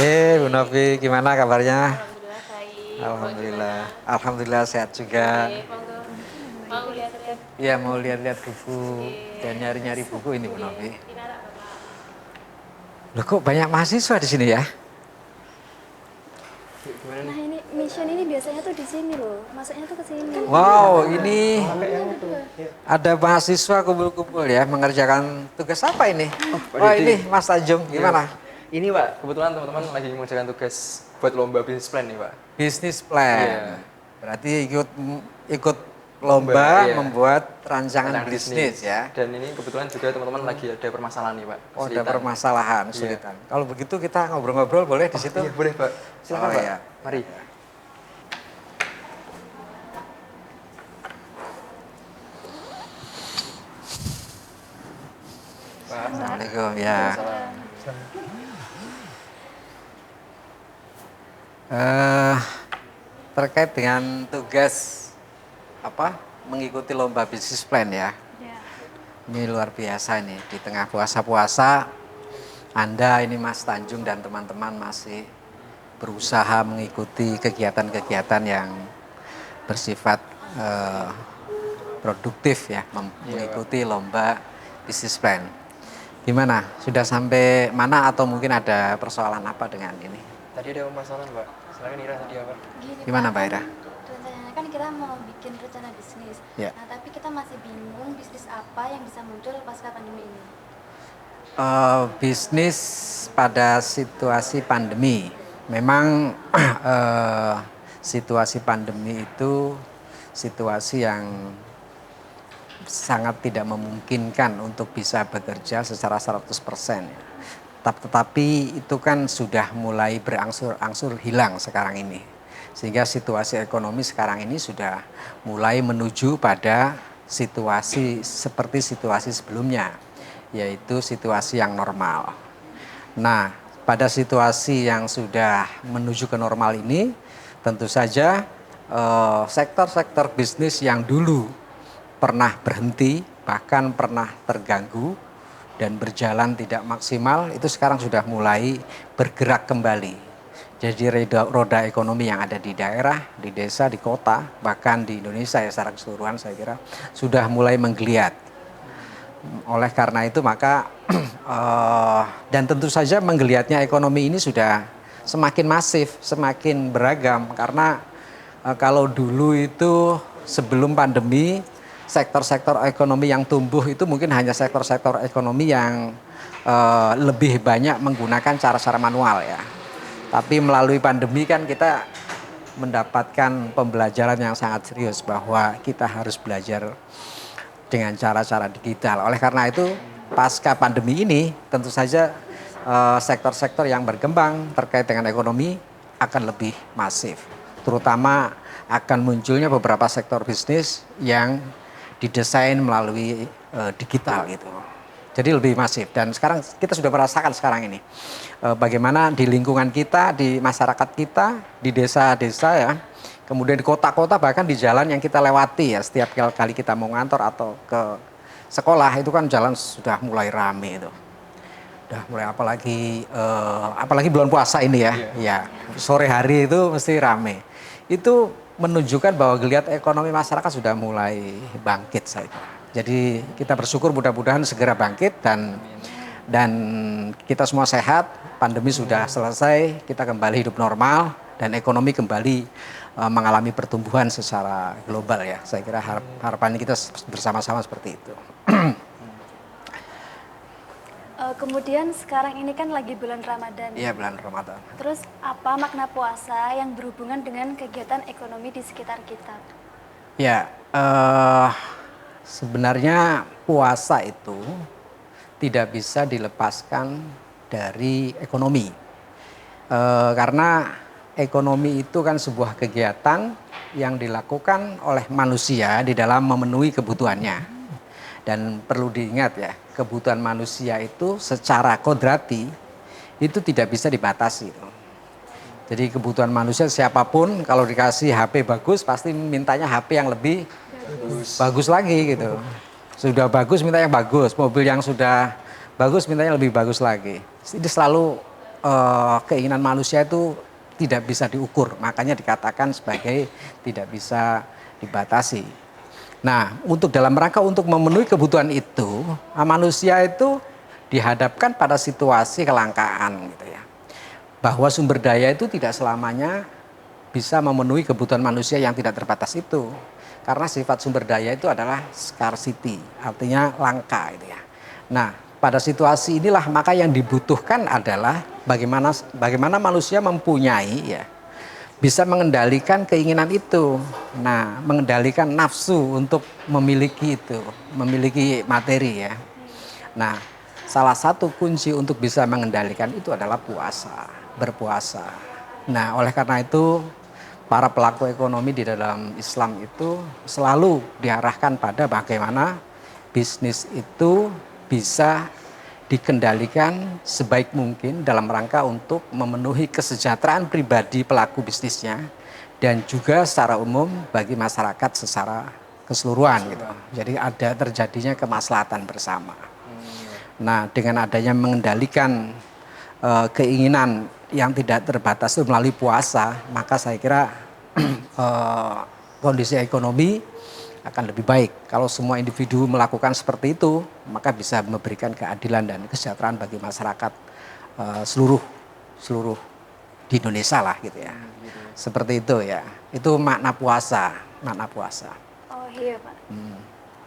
Bu Novi, gimana kabarnya? Alhamdulillah baik. Mbak Alhamdulillah, gimana? alhamdulillah sehat juga. Oke, monggo. Mau lihat-lihat. Iya mau lihat-lihat buku Oke. dan nyari-nyari buku ini Bu Oke, Novi. gimana Bapak? Loh kok banyak mahasiswa di sini ya? Gimana Nah nih? ini mission ini biasanya tuh di sini loh, masuknya tuh ke sini. Wow, ini Pakai yang itu. Ya. ada mahasiswa kumpul-kumpul ya mengerjakan tugas apa ini? Pak Wah Didi. ini Mas Tanjung, gimana? Ini Pak, kebetulan teman-teman lagi mengerjakan tugas buat lomba bisnis plan nih Pak. Bisnis plan. Iya. Berarti ikut lomba Iya. membuat rancangan Tentang bisnis ya. Dan ini kebetulan juga teman-teman lagi ada permasalahan nih Pak. Oh, ada kesulitan. permasalahan, Iya. kesulitan. Kalau begitu kita ngobrol-ngobrol boleh di situ? Iya boleh Pak. Silakan Oh, Pak. iya. Mari. Pak. Assalamualaikum ya. Eh, terkait dengan tugas apa mengikuti lomba bisnis plan ya. Ya. Ini luar biasa nih di tengah puasa-puasa Anda ini Mas Tanjung dan teman-teman masih berusaha mengikuti kegiatan-kegiatan yang bersifat produktif ya, mengikuti lomba bisnis plan. Gimana? Sudah sampai mana atau mungkin ada persoalan apa dengan ini? Tadi ada permasalahan Pak. Silakan Ira tadi apa? Gini, Gimana, Pak, Mbak Ira? Rencananya kan kita mau bikin rencana bisnis. Ya. Nah tapi kita masih bingung bisnis apa yang bisa muncul pasca pandemi ini. Bisnis pada situasi pandemi, memang situasi pandemi itu situasi yang sangat tidak memungkinkan untuk bisa bekerja secara 100%. Tetapi itu kan sudah mulai berangsur-angsur hilang sekarang ini. Sehingga situasi ekonomi sekarang ini sudah mulai menuju pada situasi seperti situasi sebelumnya, yaitu situasi yang normal. Nah, pada situasi yang sudah menuju ke normal ini, tentu saja sektor-sektor bisnis yang dulu pernah berhenti, bahkan pernah terganggu dan berjalan tidak maksimal, itu sekarang sudah mulai bergerak kembali. Jadi roda ekonomi yang ada di daerah, di desa, di kota, bahkan di Indonesia ya secara keseluruhan saya kira sudah mulai menggeliat. Oleh karena itu maka dan tentu saja menggeliatnya ekonomi ini sudah semakin masif, semakin beragam karena kalau dulu itu sebelum pandemi sektor-sektor ekonomi yang tumbuh itu mungkin hanya sektor-sektor ekonomi yang lebih banyak menggunakan cara-cara manual ya. Tapi melalui pandemi kan kita mendapatkan pembelajaran yang sangat serius bahwa kita harus belajar dengan cara-cara digital. Oleh karena itu pasca pandemi ini tentu saja sektor-sektor yang berkembang terkait dengan ekonomi akan lebih masif. Terutama akan munculnya beberapa sektor bisnis yang didesain melalui digital gitu. Jadi lebih masif dan sekarang kita sudah merasakan sekarang ini bagaimana di lingkungan kita, di masyarakat kita, di desa-desa ya, kemudian di kota-kota bahkan di jalan yang kita lewati ya setiap kali kita mau ngantor atau ke sekolah itu kan jalan sudah mulai rame itu. Udah mulai apalagi bulan puasa ini ya. Ya, sore hari itu mesti rame. Itu menunjukkan bahwa geliat ekonomi masyarakat sudah mulai bangkit saya kira. Jadi kita bersyukur mudah-mudahan segera bangkit dan kita semua sehat, pandemi sudah selesai, kita kembali hidup normal dan ekonomi kembali mengalami pertumbuhan secara global ya. Saya kira harapan kita bersama-sama seperti itu. Kemudian sekarang ini kan lagi bulan Ramadan. Iya, bulan Ramadan. Terus apa makna puasa yang berhubungan dengan kegiatan ekonomi di sekitar kita? Ya, sebenarnya puasa itu tidak bisa dilepaskan dari ekonomi. Karena ekonomi itu kan sebuah kegiatan yang dilakukan oleh manusia di dalam memenuhi kebutuhannya. Dan perlu diingat ya, kebutuhan manusia itu secara kodrati itu tidak bisa dibatasi. Jadi kebutuhan manusia siapapun kalau dikasih HP bagus pasti mintanya HP yang lebih bagus lagi gitu. Sudah bagus minta yang bagus, mobil yang sudah bagus mintanya lebih bagus lagi. Ini selalu keinginan manusia itu tidak bisa diukur, makanya dikatakan sebagai tidak bisa dibatasi. Nah, untuk dalam rangka untuk memenuhi kebutuhan itu, manusia itu dihadapkan pada situasi kelangkaan gitu ya. Bahwa sumber daya itu tidak selamanya bisa memenuhi kebutuhan manusia yang tidak terbatas itu. Karena sifat sumber daya itu adalah scarcity, artinya langka gitu ya. Nah, pada situasi inilah maka yang dibutuhkan adalah bagaimana manusia mempunyai ya bisa mengendalikan keinginan itu. Nah, mengendalikan nafsu untuk memiliki itu, memiliki materi ya. Nah, salah satu kunci untuk bisa mengendalikan itu adalah puasa, berpuasa. Nah, oleh karena itu para pelaku ekonomi di dalam Islam itu selalu diarahkan pada bagaimana bisnis itu bisa dikendalikan sebaik mungkin dalam rangka untuk memenuhi kesejahteraan pribadi pelaku bisnisnya dan juga secara umum bagi masyarakat secara keseluruhan gitu. Jadi ada terjadinya kemaslahatan bersama. Nah, dengan adanya mengendalikan keinginan yang tidak terbatas itu melalui puasa, maka saya kira kondisi ekonomi akan lebih baik. Kalau semua individu melakukan seperti itu, maka bisa memberikan keadilan dan kesejahteraan bagi masyarakat seluruh di Indonesia lah gitu ya. Seperti itu ya. Itu makna puasa, Oh iya Pak.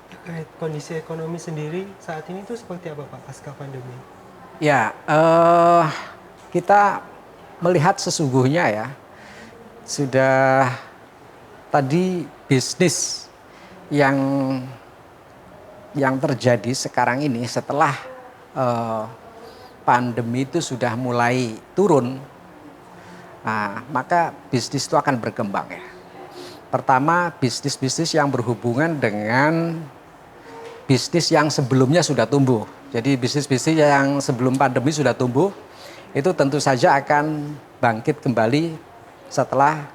Terkait kondisi ekonomi sendiri saat ini itu seperti apa Pak pasca pandemi? Ya, kita melihat sesungguhnya ya sudah tadi bisnis yang terjadi sekarang ini setelah pandemi itu sudah mulai turun, nah, maka bisnis itu akan berkembang ya. Pertama, bisnis-bisnis yang berhubungan dengan bisnis yang sebelumnya sudah tumbuh. Jadi bisnis-bisnis yang sebelum pandemi sudah tumbuh, itu tentu saja akan bangkit kembali setelah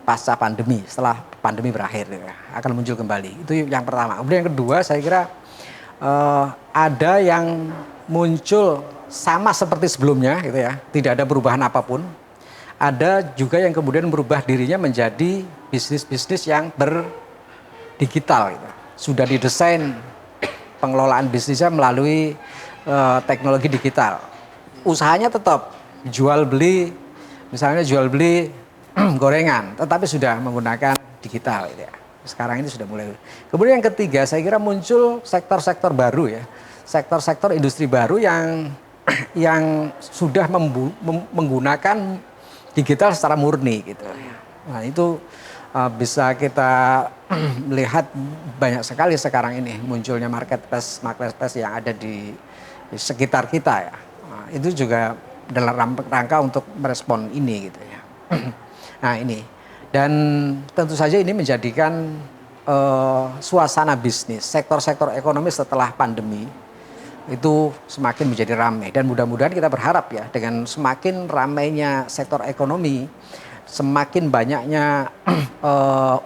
pasca pandemi, setelah pandemi berakhir ya, akan muncul kembali. Itu yang pertama. Kemudian yang kedua, saya kira ada yang muncul sama seperti sebelumnya gitu ya, tidak ada perubahan apapun. Ada juga yang kemudian merubah dirinya menjadi bisnis-bisnis yang berdigital gitu. Sudah didesain pengelolaan bisnisnya melalui teknologi digital. Usahanya tetap jual beli, misalnya jual beli gorengan, tetapi sudah menggunakan digital gitu ya. Sekarang ini sudah mulai. Kemudian yang ketiga, saya kira muncul sektor-sektor baru ya, sektor-sektor industri baru yang sudah menggunakan digital secara murni gitu. Nah itu bisa kita melihat banyak sekali sekarang ini munculnya marketplace yang ada di sekitar kita ya. Nah, itu juga dalam rangka untuk merespon ini gitu ya. Nah ini, dan tentu saja ini menjadikan suasana bisnis, sektor-sektor ekonomi setelah pandemi itu semakin menjadi ramai. Dan mudah-mudahan kita berharap ya dengan semakin ramainya sektor ekonomi, semakin banyaknya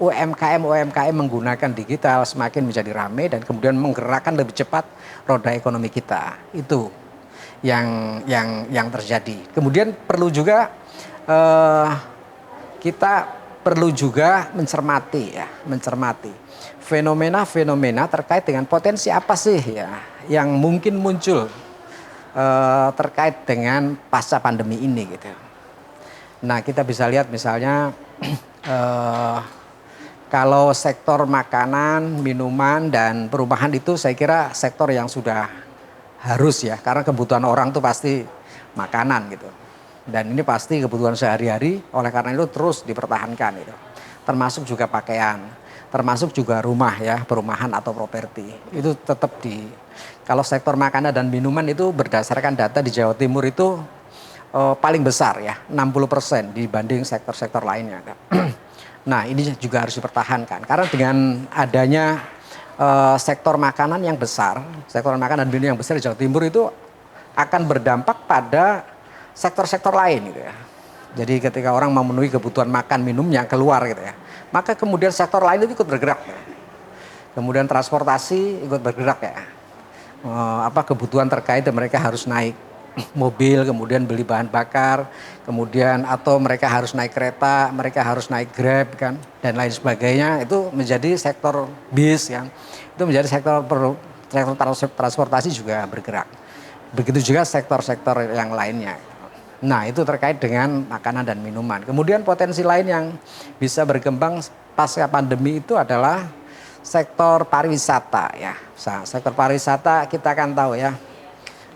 UMKM menggunakan digital, semakin menjadi ramai dan kemudian menggerakkan lebih cepat roda ekonomi kita. Itu yang terjadi. Kemudian perlu juga kita perlu juga mencermati fenomena-fenomena terkait dengan potensi apa sih ya yang mungkin muncul terkait dengan pasca pandemi ini gitu. Nah, kita bisa lihat misalnya kalau sektor makanan, minuman dan perumahan itu saya kira sektor yang sudah harus ya, karena kebutuhan orang tuh pasti makanan gitu. Dan ini pasti kebutuhan sehari-hari, oleh karena itu terus dipertahankan gitu. Termasuk juga pakaian, termasuk juga rumah ya, perumahan atau properti. Itu tetap kalau sektor makanan dan minuman itu berdasarkan data di Jawa Timur itu paling besar ya, 60% dibanding sektor-sektor lainnya. Nah, ini juga harus dipertahankan. Karena dengan adanya sektor makanan yang besar, sektor makanan dan minum yang besar di Jawa Timur itu akan berdampak pada sektor-sektor lain gitu ya. Jadi ketika orang memenuhi kebutuhan makan minum yang keluar gitu ya, maka kemudian sektor lain itu ikut bergerak. Ya. Kemudian transportasi ikut bergerak ya. Kebutuhan terkait dan mereka harus naik mobil, kemudian beli bahan bakar, kemudian atau mereka harus naik kereta, mereka harus naik Grab kan, dan lain sebagainya, itu menjadi sektor bis kan, itu menjadi sektor transportasi juga bergerak. Begitu juga sektor-sektor yang lainnya. Nah itu terkait dengan makanan dan minuman. Kemudian potensi lain yang bisa berkembang pasca pandemi itu adalah sektor pariwisata ya. Sektor pariwisata kita kan tahu ya,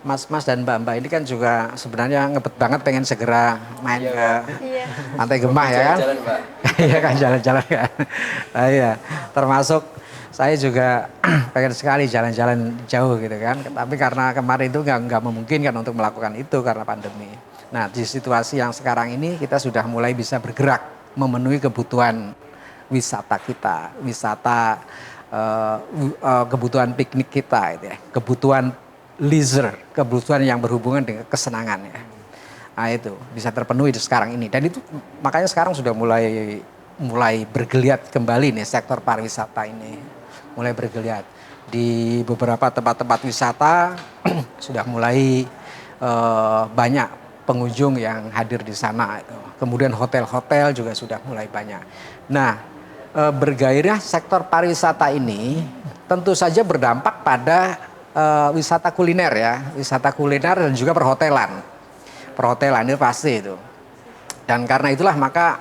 Mas-mas dan mbak-mbak ini kan juga sebenarnya ngebet banget pengen segera main ke Iya. Pantai Gemah ya kan. Jalan, Pak. Iya kan jalan-jalan kan. Nah, iya, termasuk saya juga pengen sekali jalan-jalan jauh gitu kan. Tapi karena kemarin itu nggak memungkinkan untuk melakukan itu karena pandemi. Nah di situasi yang sekarang ini kita sudah mulai bisa bergerak memenuhi kebutuhan wisata kita, kebutuhan piknik kita, gitu ya, kebutuhan leisure, kebutuhan yang berhubungan dengan kesenangan ya. Nah itu bisa terpenuhi sekarang ini dan itu makanya sekarang sudah mulai bergeliat kembali nih sektor pariwisata ini, mulai bergeliat di beberapa tempat-tempat wisata sudah mulai banyak pengunjung yang hadir di sana. Kemudian hotel-hotel juga sudah mulai banyak. Nah, bergairah sektor pariwisata ini tentu saja berdampak pada wisata kuliner ya, wisata kuliner dan juga perhotelan. Perhotelan itu pasti itu. Dan karena itulah maka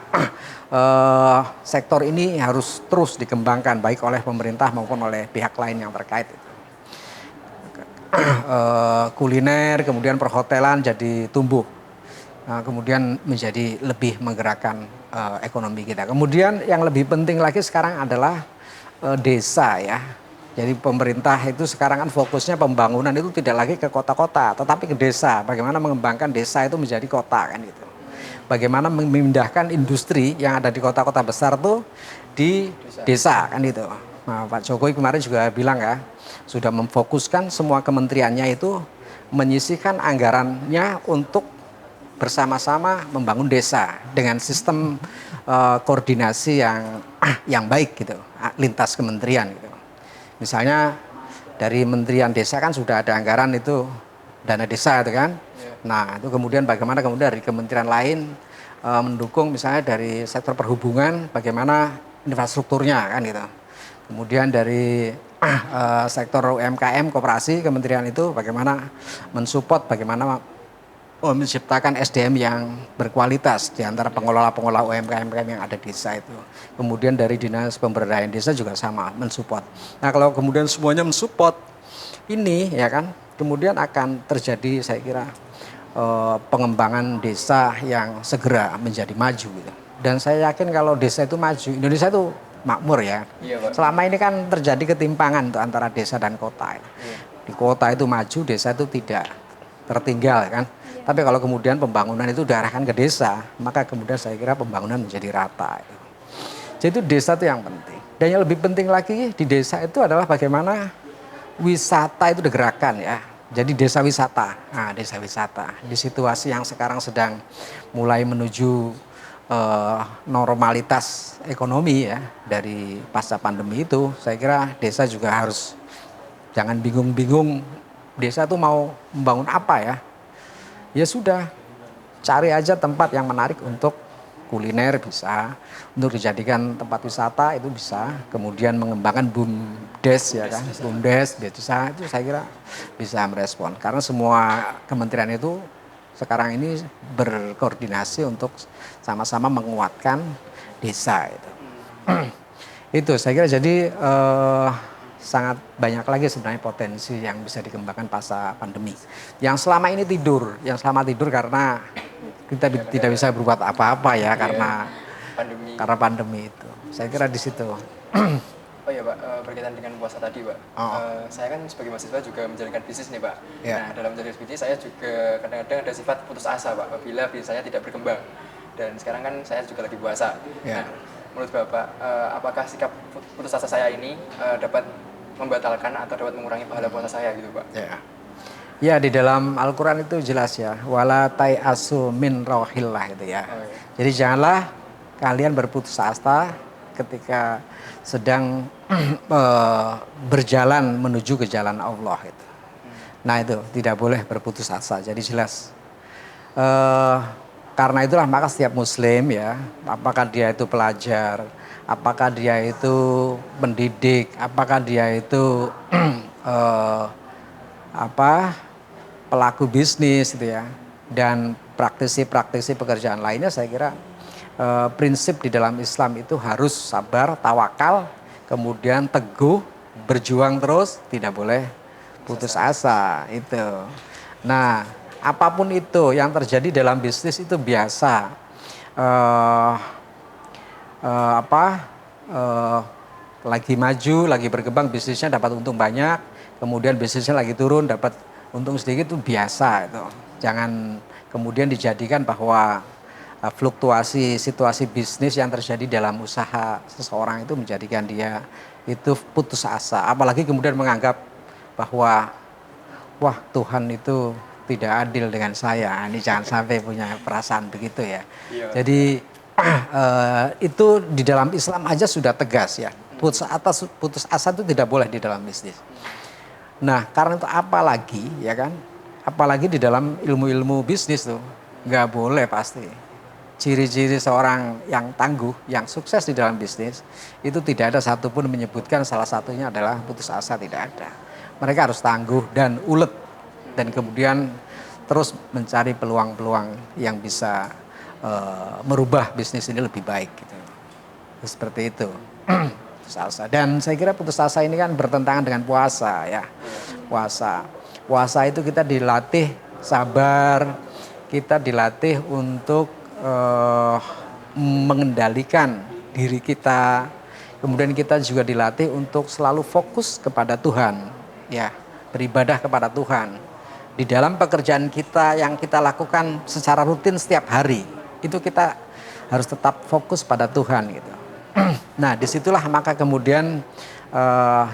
sektor ini harus terus dikembangkan baik oleh pemerintah maupun oleh pihak lain yang terkait itu. Kuliner, kemudian perhotelan jadi tumbuh. Kemudian menjadi lebih menggerakkan ekonomi kita. Kemudian yang lebih penting lagi sekarang adalah desa ya. Jadi pemerintah itu sekarang kan fokusnya pembangunan itu tidak lagi ke kota-kota, tetapi ke desa. Bagaimana mengembangkan desa itu menjadi kota kan gitu. Bagaimana memindahkan industri yang ada di kota-kota besar tuh di desa kan gitu. Nah, Pak Jokowi kemarin juga bilang ya, sudah memfokuskan semua kementeriannya itu menyisihkan anggarannya untuk bersama-sama membangun desa dengan sistem koordinasi yang baik gitu, lintas kementerian gitu. Misalnya dari Kementerian Desa kan sudah ada anggaran itu dana desa itu kan. Nah, itu kemudian bagaimana kemudian dari kementerian lain mendukung misalnya dari sektor perhubungan bagaimana infrastrukturnya kan gitu. Kemudian dari sektor UMKM koperasi kementerian itu bagaimana mensupport bagaimana menciptakan SDM yang berkualitas di antara pengelola-pengelola UMKM yang ada di desa itu. Kemudian dari Dinas Pemberdayaan Desa juga sama mensupport. Nah, kalau kemudian semuanya mensupport ini ya kan, kemudian akan terjadi saya kira pengembangan desa yang segera menjadi maju gitu. Dan saya yakin kalau desa itu maju, Indonesia itu makmur ya. Iya, Pak. Selama ini kan terjadi ketimpangan tuh antara desa dan kota. Iya. Di kota itu maju, desa itu tidak tertinggal kan. Tapi kalau kemudian pembangunan itu diarahkan ke desa, maka kemudian saya kira pembangunan menjadi rata. Jadi desa itu yang penting. Dan yang lebih penting lagi di desa itu adalah bagaimana wisata itu digerakkan ya. Jadi desa wisata. Nah, desa wisata di situasi yang sekarang sedang mulai menuju normalitas ekonomi ya dari pasca pandemi itu, saya kira desa juga harus jangan bingung-bingung desa itu mau membangun apa ya. Ya sudah, cari aja tempat yang menarik untuk kuliner bisa, untuk dijadikan tempat wisata itu bisa, kemudian mengembangkan BUMDes ya kan, BUMDes desa itu saya kira bisa merespon. Karena semua kementerian itu sekarang ini berkoordinasi untuk sama-sama menguatkan desa itu. Itu saya kira jadi sangat banyak lagi sebenarnya potensi yang bisa dikembangkan pasca pandemi. Yang selama ini tidur karena kita tidak bisa berbuat apa-apa ya karena pandemi itu. Saya kira di situ. Oh iya Pak, berkaitan dengan puasa tadi Pak. Saya kan sebagai mahasiswa juga menjalankan bisnis nih Pak. Ya. Nah dalam menjalankan bisnis saya juga kadang-kadang ada sifat putus asa Pak apabila bisnis saya tidak berkembang. Dan sekarang kan saya juga lagi puasa. Ya. Nah, menurut Bapak, apakah sikap putus asa saya ini dapat membatalkan atau dapat mengurangi pahala puasa saya gitu Pak? Ya. Ya di dalam Al-Quran itu jelas ya. Wala tai'asu min rauhillah itu ya. Oh, iya. Jadi janganlah kalian berputus asa ketika sedang berjalan menuju ke jalan Allah itu. Nah itu tidak boleh berputus asa. Jadi jelas. Eh, karena itulah maka setiap Muslim ya, apakah dia itu pelajar, apakah dia itu pendidik, apakah dia itu eh, apa pelaku bisnis gitu ya, dan praktisi-praktisi pekerjaan lainnya, saya kira prinsip di dalam Islam itu harus sabar, tawakal, kemudian teguh, berjuang terus, tidak boleh putus asa itu. Nah, apapun itu yang terjadi dalam bisnis itu biasa. Eh, apa? Lagi maju, lagi berkembang bisnisnya dapat untung banyak, kemudian bisnisnya lagi turun dapat untung sedikit, itu biasa itu. Jangan kemudian dijadikan bahwa fluktuasi situasi bisnis yang terjadi dalam usaha seseorang itu menjadikan dia itu putus asa. Apalagi kemudian menganggap bahwa wah Tuhan itu tidak adil dengan saya. Ini jangan sampai punya perasaan begitu ya. Iya. Jadi itu di dalam Islam aja sudah tegas ya. Putus asa itu tidak boleh di dalam bisnis. Nah karena itu apalagi ya kan, apalagi di dalam ilmu-ilmu bisnis tuh nggak boleh pasti. Ciri-ciri seorang yang tangguh, yang sukses di dalam bisnis itu tidak ada satupun menyebutkan salah satunya adalah putus asa, tidak ada. Mereka harus tangguh dan ulet dan kemudian terus mencari peluang-peluang yang bisa merubah bisnis ini lebih baik gitu. Seperti itu. Putus asa. Dan saya kira putus asa ini kan bertentangan dengan puasa ya. Puasa itu kita dilatih sabar, kita dilatih untuk mengendalikan diri kita. Kemudian kita juga dilatih untuk selalu fokus kepada Tuhan, ya, beribadah kepada Tuhan. Di dalam pekerjaan kita yang kita lakukan secara rutin setiap hari, itu kita harus tetap fokus pada Tuhan gitu. Nah, disitulah maka kemudian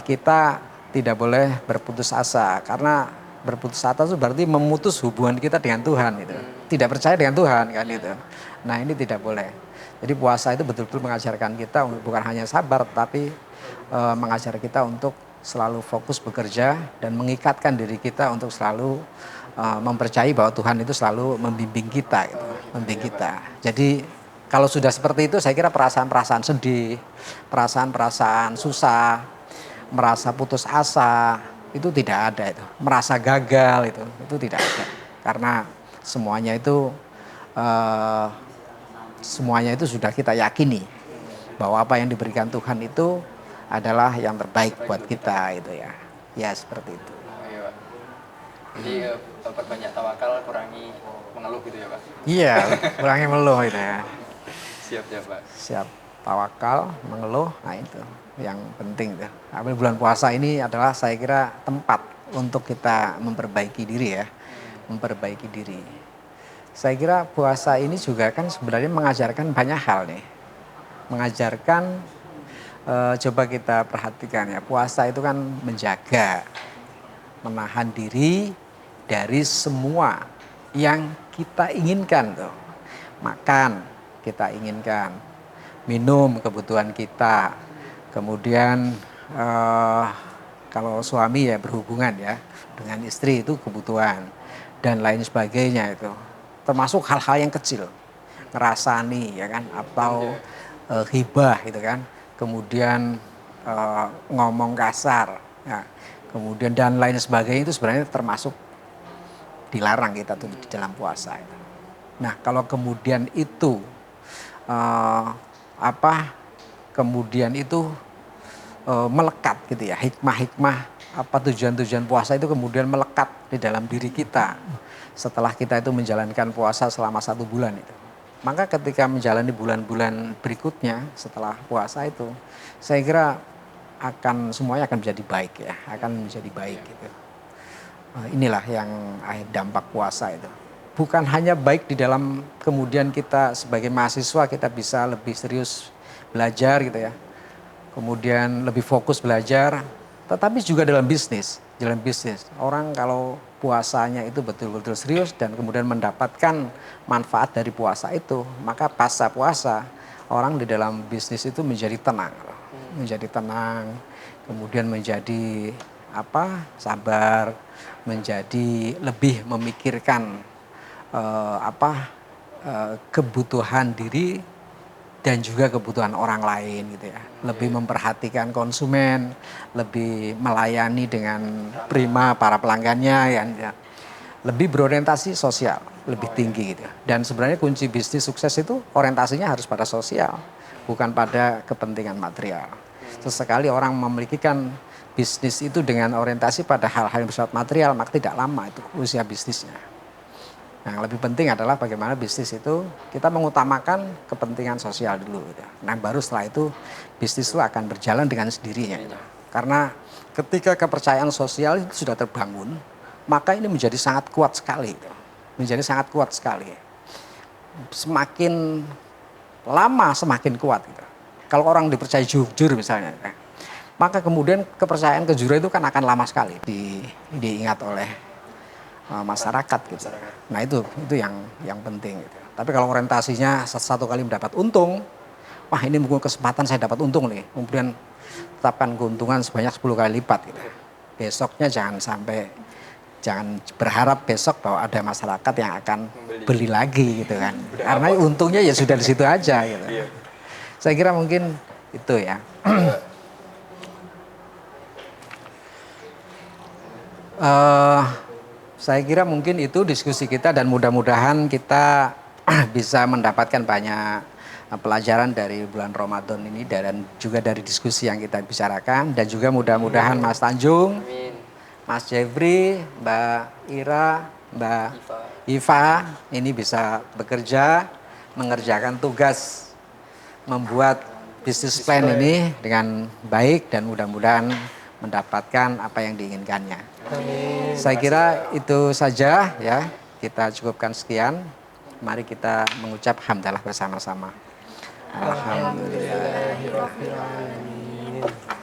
kita tidak boleh berputus asa, karena berputus asa itu berarti memutus hubungan kita dengan Tuhan gitu. Tidak percaya dengan Tuhan kan itu. Nah, ini tidak boleh. Jadi puasa itu betul-betul mengajarkan kita bukan hanya sabar, tapi mengajar kita untuk selalu fokus bekerja dan mengikatkan diri kita untuk selalu mempercayai bahwa Tuhan itu selalu membimbing kita gitu, membimbing kita. Jadi kalau sudah seperti itu, saya kira perasaan-perasaan sedih, perasaan-perasaan susah, merasa putus asa itu tidak ada itu. Merasa gagal itu tidak ada. Karena semuanya itu sudah kita yakini bahwa apa yang diberikan Tuhan itu adalah yang terbaik buat kita itu ya. Ya seperti itu. Iya, Pak. Jadi perbanyak tawakal, kurangi mengeluh gitu ya Pak? Iya, kurangi mengeluh itu ya. Siap ya Pak. Siap, tawakal, mengeluh, nah itu yang penting tuh. Apalagi bulan puasa ini adalah saya kira tempat untuk kita memperbaiki diri ya. Memperbaiki diri. Saya kira puasa ini juga kan sebenarnya mengajarkan banyak hal nih. Mengajarkan, coba kita perhatikan ya, puasa itu kan menjaga, menahan diri dari semua yang kita inginkan tuh. Makan kita inginkan, minum kebutuhan kita, kemudian kalau suami ya berhubungan ya dengan istri itu kebutuhan dan lain sebagainya itu. Termasuk hal-hal yang kecil, ngerasani ya kan, atau hibah gitu kan, kemudian ngomong kasar, ya, kemudian dan lain sebagainya itu sebenarnya termasuk dilarang kita tuh di dalam puasa itu. Nah kalau kemudian itu kemudian itu melekat gitu ya, hikmah-hikmah apa tujuan-tujuan puasa itu kemudian melekat di dalam diri kita setelah kita itu menjalankan puasa selama 1 bulan itu. Maka ketika menjalani bulan-bulan berikutnya setelah puasa itu, saya kira semuanya akan menjadi baik ya, akan menjadi baik gitu. Inilah yang dampak puasa itu. Bukan hanya baik di dalam kemudian kita sebagai mahasiswa kita bisa lebih serius belajar gitu ya. Kemudian lebih fokus belajar, tetapi juga dalam bisnis. Dalam bisnis, orang kalau puasanya itu betul-betul serius dan kemudian mendapatkan manfaat dari puasa itu, maka pasca puasa orang di dalam bisnis itu menjadi tenang. Menjadi tenang, kemudian menjadi sabar, menjadi lebih memikirkan kebutuhan diri dan juga kebutuhan orang lain gitu ya. Lebih memperhatikan konsumen, lebih melayani dengan prima para pelanggannya ya. Lebih berorientasi sosial, lebih tinggi gitu. Dan sebenarnya kunci bisnis sukses itu orientasinya harus pada sosial, bukan pada kepentingan material. Sesekali orang memilikikan bisnis itu dengan orientasi pada hal-hal yang bersifat material, maka tidak lama itu usia bisnisnya. Nah, yang lebih penting adalah bagaimana bisnis itu kita mengutamakan kepentingan sosial dulu. Gitu. Nah, baru setelah itu bisnis itu akan berjalan dengan sendirinya. Gitu. Karena ketika kepercayaan sosial itu sudah terbangun, maka ini menjadi sangat kuat sekali. Gitu. Menjadi sangat kuat sekali. Semakin lama semakin kuat. Gitu. Kalau orang dipercaya jujur misalnya, maka kemudian kepercayaan kejujuran itu kan akan lama sekali diingat oleh masyarakat gitu. Nah itu yang penting gitu. Tapi kalau orientasinya satu kali mendapat untung, wah ini mungkin kesempatan saya dapat untung nih, kemudian tetapkan keuntungan sebanyak 10 kali lipat gitu. Besoknya jangan berharap besok bahwa ada masyarakat yang akan beli lagi gitu kan. Karena untungnya ya sudah di situ aja gitu. Saya kira mungkin itu ya. Saya kira mungkin itu diskusi kita dan mudah-mudahan kita bisa mendapatkan banyak pelajaran dari bulan Ramadan ini dan juga dari diskusi yang kita bicarakan dan juga mudah-mudahan Mas Tanjung, Mas Jeffrey, Mbak Ira, Mbak Iva ini bisa bekerja mengerjakan tugas membuat bisnis plan ini dengan baik dan mudah-mudahan mendapatkan apa yang diinginkannya. Amin. Saya kira itu saja ya. Kita cukupkan sekian. Mari kita mengucap hamdalah bersama-sama. Alhamdulillahirrahmanirrahim.